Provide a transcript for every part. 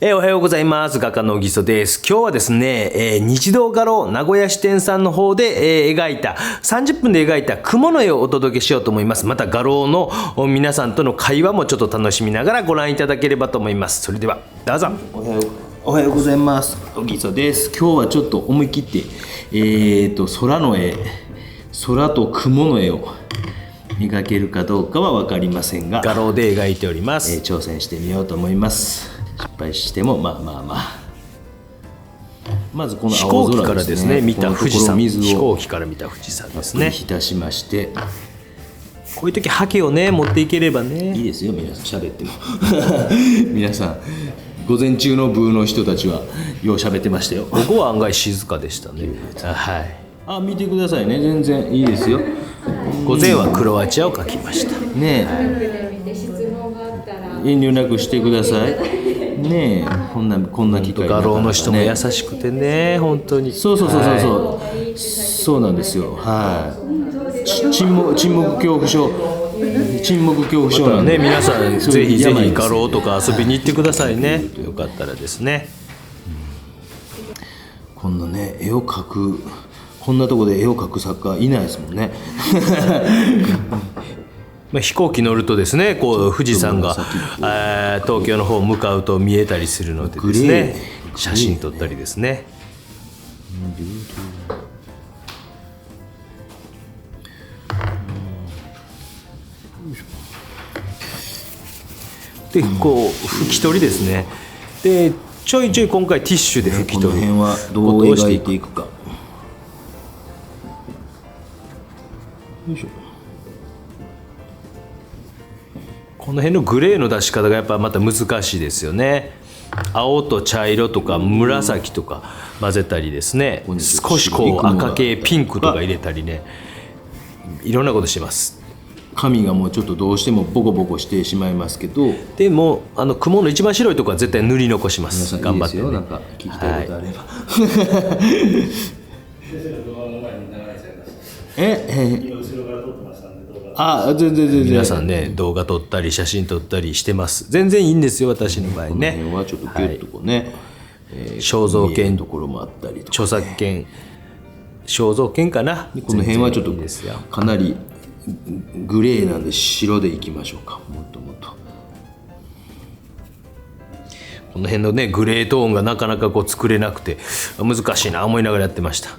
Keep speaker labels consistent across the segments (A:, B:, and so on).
A: おはようございます。画家の小木曽です。今日はですね、日動画廊名古屋支店さんの方で、描いた30分で描いた雲の絵をお届けしようと思います。また画廊の皆さんとの会話もちょっと楽しみながらご覧いただければと思います。それではどうぞ。
B: おはようございます。小木曽です。今日はちょっと思い切って、空の絵、空と雲の絵を描けるかどうかは分かりませんが、
A: 画廊で描いております。
B: 挑戦してみようと思います。失敗してもまずこの
A: 飛行機
B: 青空
A: からですね見た富士山、
B: 水
A: 飛
B: を
A: 行機から見た富士山です
B: ね
A: ね。
B: 浸しまして、
A: こういう時ハケをね持っていければね
B: いいですよ。皆さん喋っても皆さん午前中の部の人たちはよう喋ってましたよ。
A: ここは案外静かでしたね。はい。
B: 見てくださいね。全然いいですよ。
A: 午前はクロアチアを描きました
B: ね遠慮なくしてくださいね。こんな機会
A: 画廊の人も優しくてね、本当に。
B: そうそうなんですよ。はい沈黙恐怖症なんで、
A: ね、皆さんぜひぜひ画廊とか遊びに行ってくださいね。よかったらですね。
B: こんなね絵を描く、こんなとこで絵を描く作家いないですもんね
A: 飛行機乗るとですね、こう富士山が東京の方向かうと見えたりするのでですね、写真撮ったりですね。でこう拭き取りですね。でちょいちょい今回ティッシュで拭き取る。
B: この辺はどう描いていくか。よいしょ。
A: この辺のグレーの出し方がやっぱまた難しいですよね。青と茶色とか紫とか混ぜたりですね、少しこう赤系ピンクとか入れたりね、いろんなことしてます。
B: 紙がもうちょっとどうしてもボコボコしてしまいますけど、
A: でも雲の一番白いところは絶対塗り残します。頑張って、ね、
B: なんか聞きたいことあれば、全然
A: 皆さんね動画撮ったり写真撮ったりしてます。全然いいんですよ、私の場合ね。
B: この辺はちょっとギュッとこうね、
A: 肖像権
B: ところもあったりとか、
A: 著作権肖像権かな。
B: この辺はちょっと
A: いいですよ。
B: かなりグレーなんで白でいきましょうか。もっと
A: この辺のねグレートーンがなかなかこう作れなくて難しいな思いながらやってました。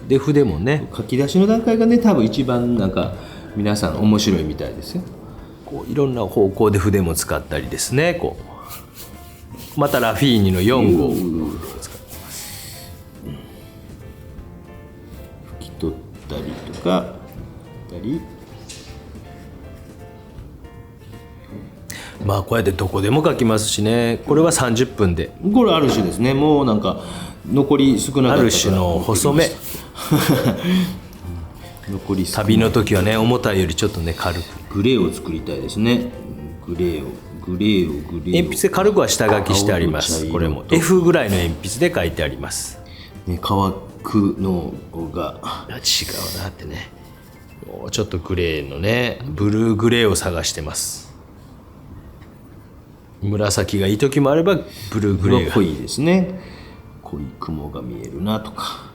A: で筆もね
B: 書き出しの段階がね多分一番なんか皆さん面白いみたいですよ。
A: こういろんな方向で筆も使ったりですね。こうまたラフィーニの4号を使ってます。
B: 拭き取ったりとか
A: まあこうやってどこでも書きますしね。これは30分で、
B: これある種ですね。もうなんか残り少なかったから
A: ある種の細め
B: 残り
A: 旅の時はね重たいよりちょっとね軽く
B: グレーを作りたいですね。グレーを
A: 鉛筆で軽くは下書きしてあります。これも F ぐらいの鉛筆で書いてあります、
B: ね、乾くのが
A: 違うなってね。もうちょっとグレーのねブルーグレーを探してます。紫がいい時もあればブルーグレーが
B: 濃いですね。濃い雲が見えるなとか。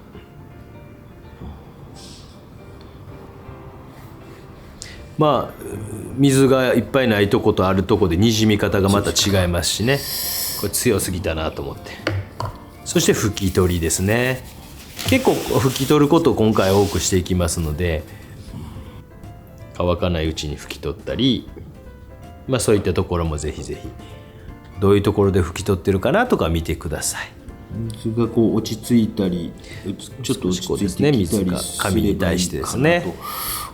A: まあ水がいっぱいないとことあるとこでにじみ方がまた違いますしね。これ強すぎたなと思って。そして拭き取りですね。結構拭き取ることを今回多くしていきますので、乾かないうちに拭き取ったり、そういったところもぜひぜひどういうところで拭き取ってるかなとか見てください。
B: 水がこう落ち着いたりちょっと落ち着いてきたり
A: 水が紙に対してですね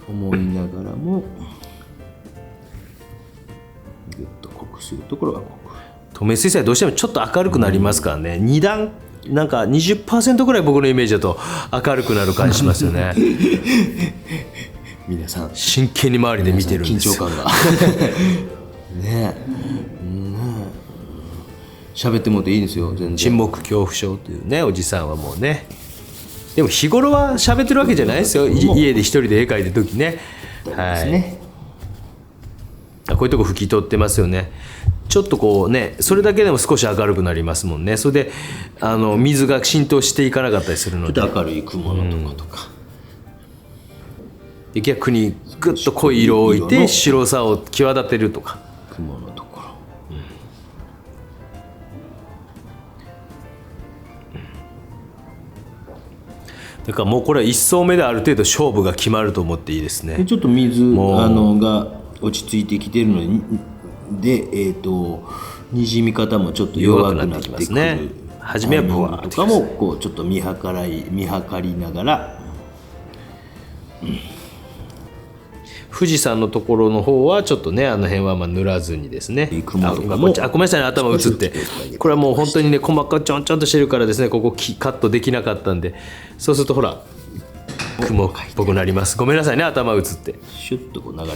B: と思いながらも、ぐっと濃くするところは濃く。
A: 透明水彩はどうしてもちょっと明るくなりますからね。2段なんか 20% ぐらい僕のイメージだと明るくなる感じしますよね
B: 皆さん
A: 真剣に周りで見てるんですよ。
B: 緊張感がね喋ってもっていいですよ。全然
A: 沈黙恐怖症というねおじさんはもうね。でも日頃は喋ってるわけじゃないですよ。家で一人で絵描いてる時ね。はい、こういうとこ拭き取ってますよね。ちょっとこうねそれだけでも少し明るくなりますもんね。それで水が浸透していかなかったりするので、
B: ちょっと明るい雲のとことか、
A: で逆にぐっと濃い色を置いて白さを際立てるとか。
B: 雲のところ、
A: だからもうこれは1層目である程度勝負が決まると思っていいですね。
B: でちょっと水が落ち着いてきてるので、にじみ方もちょっと弱くなってくる。
A: ますね。初めはブワーッ
B: とかもこうちょっと見計りながら、
A: 富士山のところの方はちょっとねあの辺は塗らずにですね。ごめんなさいね、頭映って、これはもう本当にね細かくちょんちょんとしてるからですね、ここカットできなかったんで、そうするとほら雲っぽくなります。ごめんなさいね、頭映って。
B: シュッとこう流れて、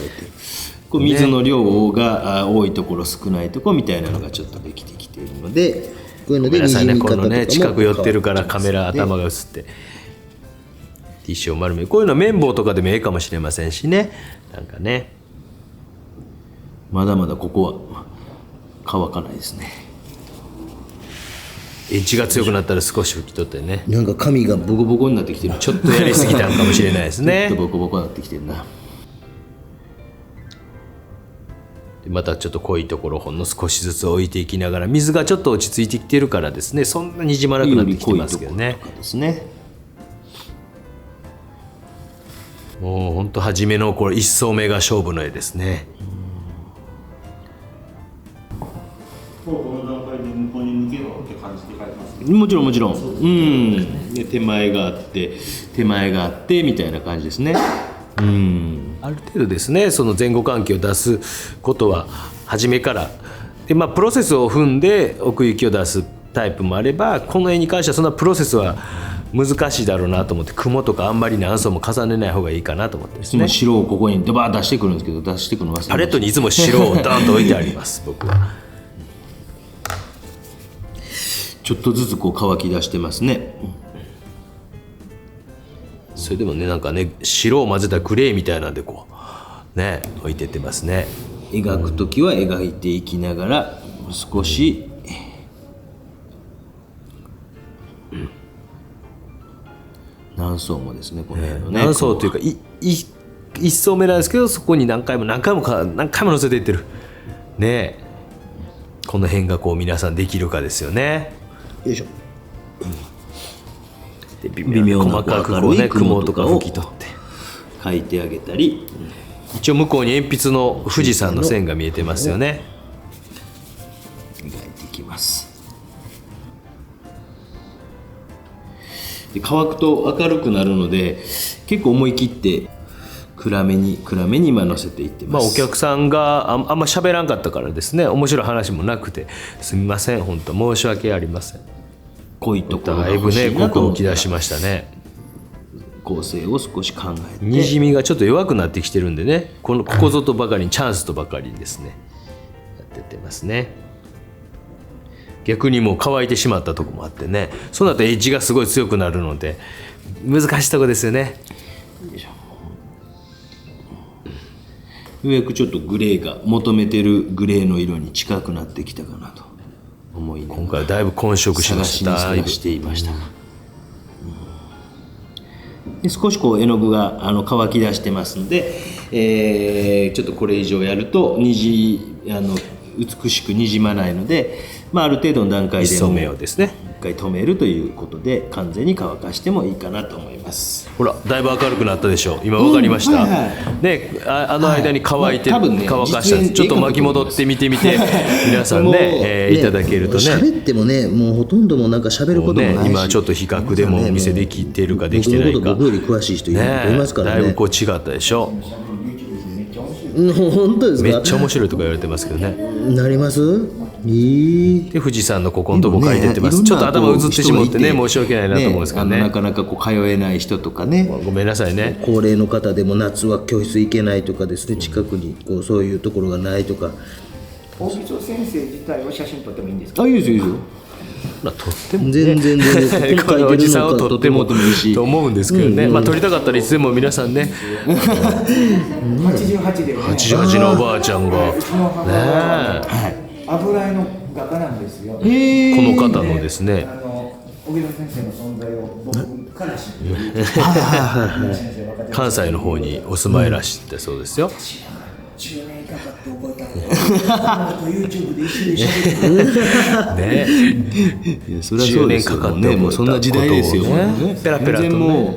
B: こう水の量が多いところ少ないところみたいなのがちょっとできてきているので、こういうので
A: ごめんなさいね、
B: 滲み方とかも
A: このね近く寄ってるからカメラ頭が映って。ティッシュを丸める、こういうのは綿棒とかでもええかもしれませんしね。なんかね、
B: まだまだここは乾かないですね。
A: エッジが強くなったら少し拭き取ってね。
B: なんか髪がボコボコになってきてる。
A: ちょっとやりすぎたんかもしれないですね。
B: ちょっとボコボコになってきてるな。
A: でまたちょっと濃いところほんの少しずつ置いていきながら、水がちょっと落ち着いてきてるからですね、そんなにじまなくなってきてますけどね。
B: ですね。
A: もうほんと初めのこれ1層目が勝負の絵ですね。
C: この段階で向こうに抜けろって感じで書いてますけど、
B: もちろんもちろん、で手前があってみたいな感じですね。
A: ある程度ですね、その前後関係を出すことは初めからで、プロセスを踏んで奥行きを出すタイプもあれば、この絵に関してはそんなプロセスは難しいだろうなと思って、雲とかあんまり何層も重ねない方がいいかなと思ってですね。
B: 白をここにドバー出してくるんですけど、出してくるの忘れました。
A: パレットにいつも白をドーンと置いてあります僕は。
B: ちょっとずつこう乾き出してますね。
A: それでもね、なんかね白を混ぜたグレーみたいなんでこうね置いてってますね。
B: 描くときは描いていきながら少し、何層もですね、この辺のね、
A: 何層というか一層目なんですけど、そこに何回も乗せていってるね。この辺がこう皆さんできるかですよね。
B: よいしょ。
A: で微妙な細かくこうね雲とか拭き取って
B: 描いてあげたり、
A: 一応向こうに鉛筆の富士山の線が見えてますよね。
B: 描いていきます。で乾くと明るくなるので、結構思い切って暗めに今乗せていってます。
A: お客さんがあんま喋らんかったからですね、面白い話もなくてすみません、本当申し訳ありません。
B: 濃いところが
A: だいぶね
B: 欲しいな
A: 濃く浮き出
B: と思ったら
A: しましたね。
B: 構成を少し考えて、
A: にじみがちょっと弱くなってきてるんでね、ここぞとばかりにチャンスとばかりにですねやってってますね。逆にもう乾いてしまったとこもあってね、そうなるとエッジがすごい強くなるので難しいとこですよね。
B: ようやくちょっとグレーが求めてるグレーの色に近くなってきたかなと思いながら
A: 今回はだいぶ混色しました。
B: 探していましたが、で少しこう絵の具が乾き出してますので、ちょっとこれ以上やると美しくにじまないので、ある程度の段階で
A: 一層目をですね
B: 一回止めるということで完全に乾かしてもいいかなと思います。
A: ほらだいぶ明るくなったでしょう。今分かりました、ね、あの間に乾いて、
B: 多分ね
A: 乾かしたんです。ちょっと巻き戻って見てみて皆さんね、いただけるとね、
B: 喋ってもね、もうほとんどもなんか喋ることもないし、
A: ね、今ちょっと比較でもお見せできているかできてないか、
B: 僕より詳しい人いますからね。
A: だいぶこう違ったでしょ。
B: 本当ですか。
A: めっちゃ面白いとか言われてますけどね。
B: なります。
A: で富士山のここのとこ書いてってます。ちょっと頭映ってしまってね申し訳ないなと思うんですけどね。
B: なかなかこう通えない人とかね、
A: ごめんなさいね。
B: 高齢の方でも夏は教室行けないとかですね、近くにこうそういうところがないとか。
C: 大木戸先生自体は写真撮ってもいいんですか。
B: いいですよいいですよ。
A: 撮ってもね、
B: 全然
A: このおじさんを撮っても
B: いいし
A: と思うんですけどね、撮りたかったらいつでも皆さんね
C: 88で、ね、
A: 88のおばあちゃんがね
B: はい、
D: 油絵の画家なんですよ。
A: この方のですね、
D: 荻野先生の存在を僕から知っている。
A: 関西の方にお住まいらしいってそうですよ。
D: 10年かかって覚えたの。YouTube で一緒にしゃべって
A: ね、
B: いやそれはそうですよね。もうそんな時代ですよ。
A: ねペラペラとね
B: 全然も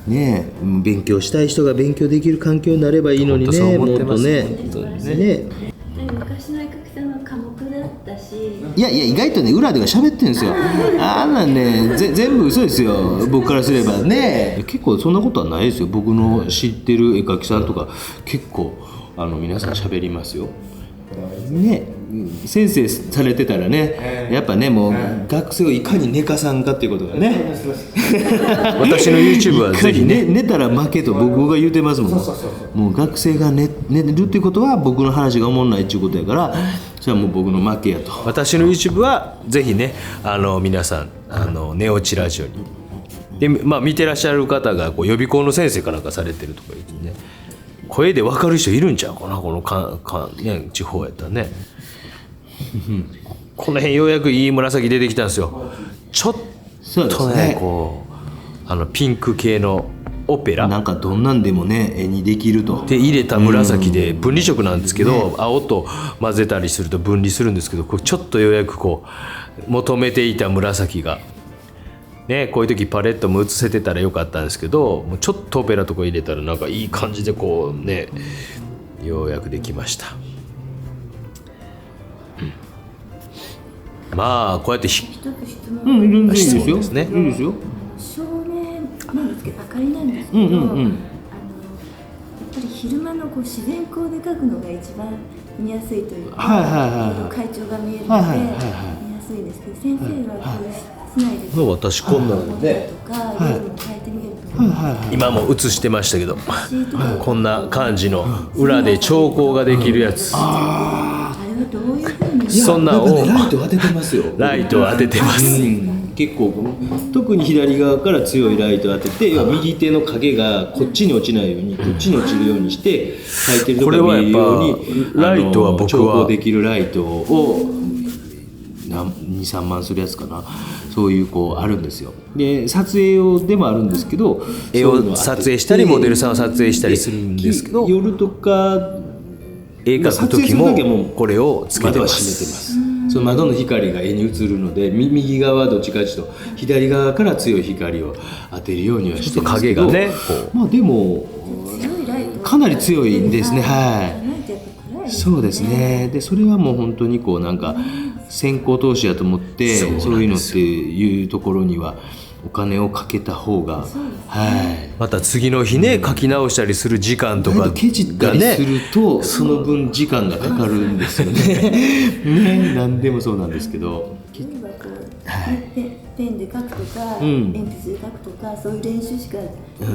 B: うね、勉強したい人が勉強できる環境になればいいのにね。
A: 本当そう思ってます
B: もっとね。
A: 本当にね
B: ね。
E: 昔の絵描きさんの科目だったし、
B: いやいや意外とね裏では喋ってるんですよ。あんなんね全部嘘ですよ。僕からすればね。結構そんなことはないですよ。僕の知ってる絵描きさんとか結構皆さん喋りますよ。ね、先生されてたらね、やっぱねもう学生をいかに寝かさんかっていうことがね。
A: 私の YouTube はぜひね、
B: 寝たら負けと僕が言うてますもん。もう学生が寝るっていうことは僕の話がおもんないっていうことやから、それはもう僕の負けやと。
A: 私の YouTube はぜひね、皆さん寝落ちラジオにで、見てらっしゃる方がこう予備校の先生かなんかされてるとか言ってね、声で分かる人いるんちゃうかな、このね、地方やったらね。この辺ようやくいい紫出てきたんですよ。ちょっ
B: そうで
A: とね
B: すね。
A: こうピンク系のオペラ
B: なんかどんなんでもね絵にできると。
A: で入れた紫で分離色なんですけど、青と混ぜたりすると分離するんですけど、これちょっとようやくこう求めていた紫がね、こういう時パレットも映せてたらよかったんですけど、もうちょっとオペラとか入れたらなんかいい感じでこうね、ようやくできました。まあこうやって
E: 一つ質問、
B: いるんです
A: 質問ですね。
B: いいですよ。
E: 照明なんですけど、明かりなんですけど、やっぱり昼間のこう自然光で描くのが一番見やすいというか、会長が見えるので見やすいんですけど、先生はこういう室内で
A: 私こんなの
E: でとか夜に変えてみるとか、
A: 今も映してましたけど、こんな感じの裏で調光ができるやつ、
E: あれはどういうふうに
A: そんなんを
B: ライト当ててますよ。
A: ライトを当ててます。
B: 結構特に左側から強いライトを当てて、要は右手の影がこっちに落ちないようにこっちに落ちるようにして描いてるところが見えるように、
A: ライトは僕は
B: 調光できるライトを2,3 万するやつかな、そういうこうあるんですよ。で撮影用でもあるんですけど、
A: 絵を撮影したりモデルさんを撮影したりするんですけど、
B: 夜とか
A: 絵描く時もこれをつけて
B: 窓は
A: ます。
B: 閉めてます。その窓の光が絵に映るので、右側はどっちかというと左側から強い光を当てるようにはしてますけど、
A: ちょっと影がねこ
B: まあでも
E: 強いライト
B: かなり強いんですね。はい。
E: ないとやっぱ暗いです
B: そうですね。でそれはもう本当にこうなんか先行投資やと思って
A: そうなんですよ
B: そういうのっていうところにはお金をかけた方が、はい。
A: また次の日ね描き直したりすする時間とか
B: ケチった
A: がね、
B: りするとその分時間がかかるんですよね。ね、何でもそうなんですけど。
E: 例えばこう、ペンで描くとか、
B: ん
E: 鉛筆で描くとか、そういう練習しかで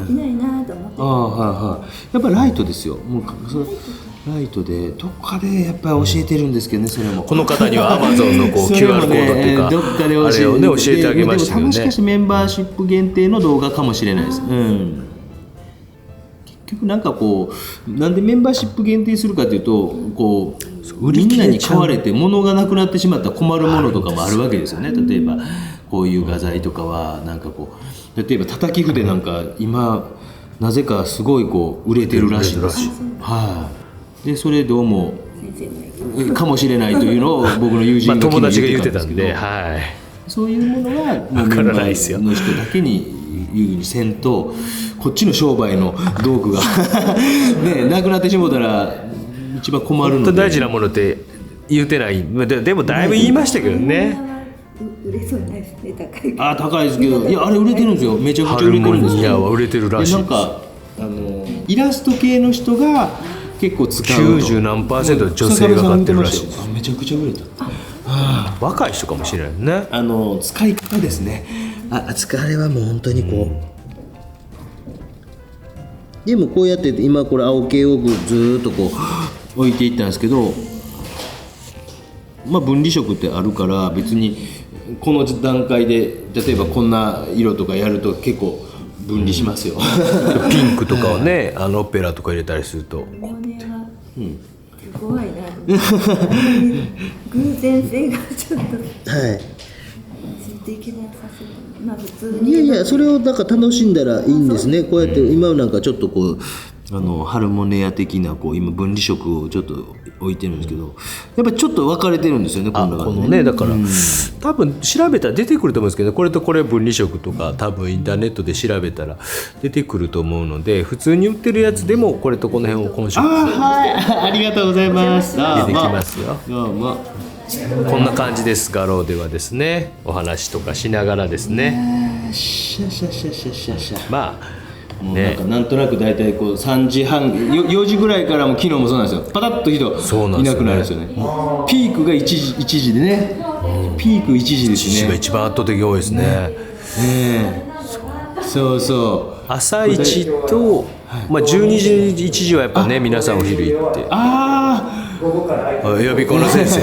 E: きないなと思ってたんですけど、
B: はい。やっぱりライトですよ。もうそのライトでどっかでやっぱり教えてるんですけどね、それも。
A: この方には Amazon のこう QR コードっていうか
B: どっかで
A: あれをね教えてあげましたけど
B: でもしか
A: ね。
B: しメンバーシップ限定の動画かもしれないです。結局なんかこうなんでメンバーシップ限定するかというと、こうみんなに買われて物がなくなってしまったら困るものとかもあるわけですよね。例えばこういう画材とかはなんかこう、例えば叩き筆なんか今なぜかすごいこう売れてるらしいんですよ。はい。でそれどうもかもしれないというのを僕の友人が
A: 友達が言って
B: たんですけど、
A: たんで、はい。
B: そういうものはもう
A: わからないですよ
B: メンバーの人だけに言うにせんと、こっちの商売の道具がねなくなってしもうたら一番困るので。
A: 本当大事なものって言うてない。でもだいぶ言いましたけどね。
E: 売れそうにないですね、高い
B: あ、高いですけど、いやあれ売れてるんですよ。めちゃくちゃ売れてるんです
A: ハルモニアは売れてるらしい
B: でなんかイラスト系の人が結構使うと
A: 90何%女性が買ってるらしいです
B: あ、めちゃくちゃ売れた。
A: 若い人かもしれないね。
B: 使い方ですね。あれはもう本当にこう、でもこうやって今これ青系をずーっとこう置いていったんですけど、まあ分離色ってあるから別にこの段階で例えばこんな色とかやると結構分離しますよ。
A: ピンクとかをねオペラとか入れたりすると
E: モネはごいなと思って偶然性がちょっと
B: はい
E: ついていけなさそう。まあ普通に。
B: いやいや、それをなんか楽しんだらいいんですね。こうやって今なんかちょっとこうハルモネア的なこう今分離色をちょっと置いてるんですけど、やっぱりちょっと分かれてるんですよね。この中で
A: このねだから、多分調べたら出てくると思うんですけど、これとこれ分離色とか多分インターネットで調べたら出てくると思うので、普通に売ってるやつでもこれとこの辺を混色
B: はい、ありがとうございます。
A: 出てきますよ。
B: どうも。
A: こんな感じです。画廊ではですね、お話とかしながらですね、
B: シャシャシャシャシャシャ。
A: まあ
B: もうなんとなく大体こう3時半4時ぐらいからも昨日もそうなんですよ。パタッと人いなくなるんですよね。ピークが1時でね、ピーク1時です
A: 1時が
B: ね。
A: 一番圧倒的に多いですね。
B: そうそう。
A: 朝一と、まあ、12時1時はやっぱね皆さんお昼行って、予備校の先生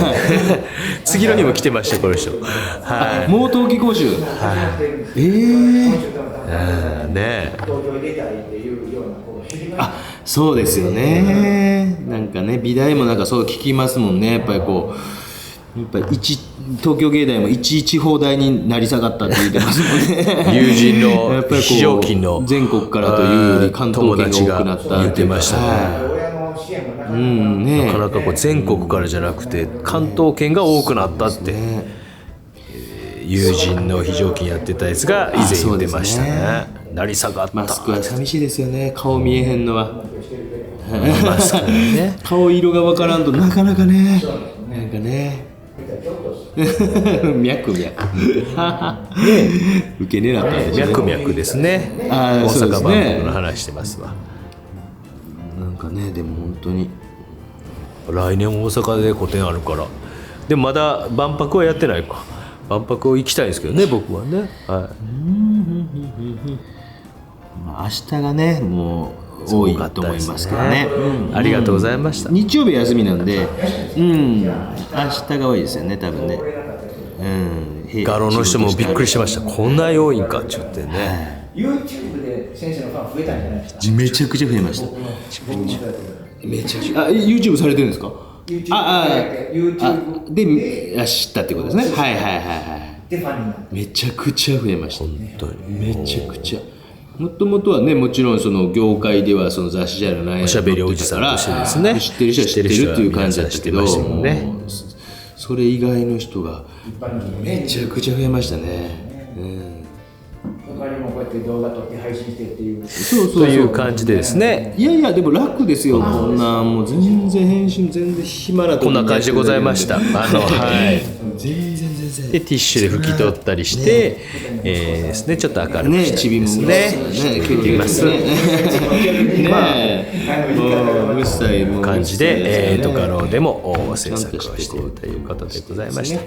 A: 次の日も来てましたこの人。はい、
B: もう冬季講習。
A: ね
B: そうですよね。なんかね、美大もなんかそう聞きますもんね。やっぱりこうやっぱり東京芸大も地方大になり下がったって言ってますもんね。
A: 友人の
B: やっぱりこう
A: 非常勤の
B: 全国からというより関東圏が多くなった
A: 言ってましたね。
B: ね
A: なかなかこう全国からじゃなくて関東圏が多くなったって、友人の非常勤やってたやつが以前言ってましたね。なり下がった。
B: マスクは寂しいですよね。顔見えへんのは。
A: マスクね。
B: 顔色がわからんとなかなかね。なんかね。脈受け狙ったんでしょうね。
A: 脈ですね。大
B: そうですね
A: 阪万博の話してますわ。
B: なんかね、でも本当に
A: 来年大阪で個展あるから。でもまだ万博はやってないか。万博を行きたいですけどね、僕はね。はい。
B: 明日がねもう多いと思いますけどね。
A: ありがとうございました。
B: 日曜日休みなんで、明日が多いですよね多分ね。
D: 画廊
A: の人もびっくりしました。こんな多いんかって言ってね。
D: YouTube で先生のファン増えたんじゃないですか。
B: めちゃくちゃ増えました。めちゃくちゃYouTube されてるんですか。
D: YouTube
B: で知ったってことですね。はいはいはいはい。
D: でファンになった。
B: めちゃくちゃ増えました。
A: 本当に
B: めちゃくちゃ。もともとはね、もちろんその業界ではその雑誌じゃない
A: おしゃべりおじさんとしてですね、
B: 知ってる人は知ってるっていう感じだったけど、
A: 知ってましたもんね。
B: それ以外の人がめちゃくちゃ増えましたね。
D: 他にもこうやって動画撮って配信してっていう。
B: そう
A: という感じでですね。
B: いやいやでも楽ですよ。こんなもう全然編集全然暇な
A: こんな感じでございました。はい。
B: 全然
A: でティッシュで拭き取ったりして、ですね、ちょっと明るくしてですね、していきます。
B: うるさい
A: 感じで、画廊でも制作をしているということでございました。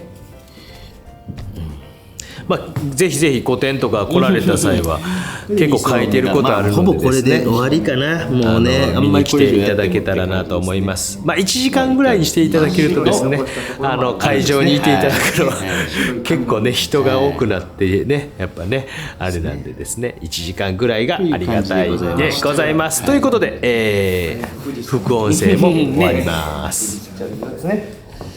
A: まあ、ぜひぜひ個展とか来られた際は結構書いてることあるのでですね、
B: ほぼこれで終わりかな。もうね、
A: 見に来ていただけたらなと思います。まあ1時間ぐらいにしていただけるとですね、会場にいていただくのは結構ね人が多くなってね、やっぱねあれなんでですね、1時間ぐらいがありがたいでございます。ということで、副音声も終わります。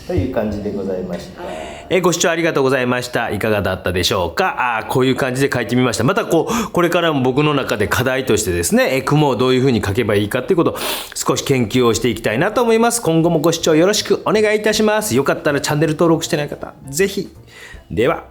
B: という感じでございました。
A: ご視聴ありがとうございました。いかがだったでしょうか。こういう感じで書いてみました。またこれからも僕の中で課題としてですね、雲をどういうふうに書けばいいかっていうことを少し研究をしていきたいなと思います。今後もご視聴よろしくお願いいたします。よかったらチャンネル登録してない方、ぜひ。では。